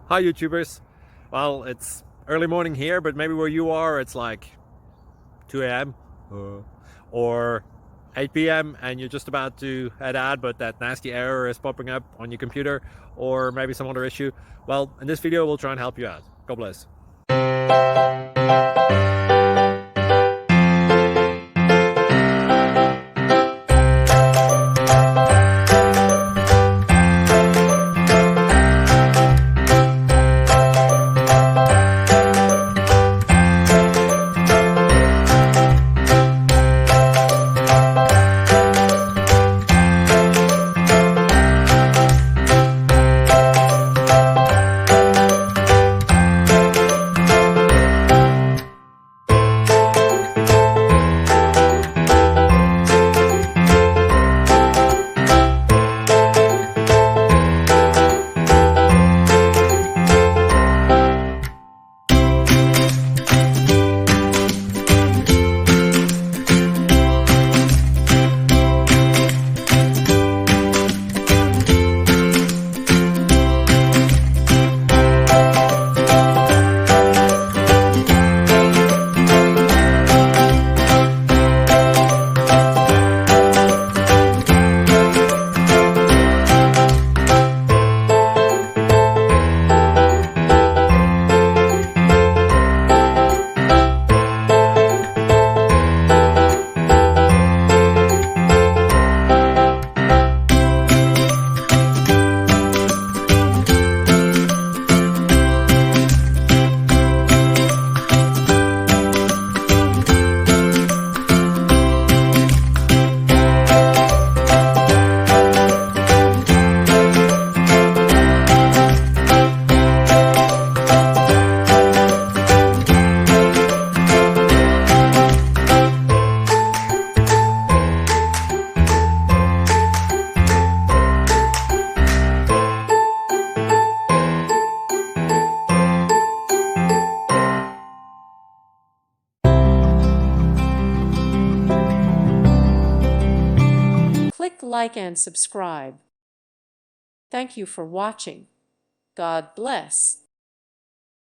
Hi YouTubers. Well, it's early morning here, but maybe where you are it's like 2 a.m. or 8 p.m. and you're just about to head out, but that nasty error is popping up on your computer, or maybe some other issue. Well, in this video we'll try and help you out. God bless. Click like and subscribe. Thank you for watching. God bless.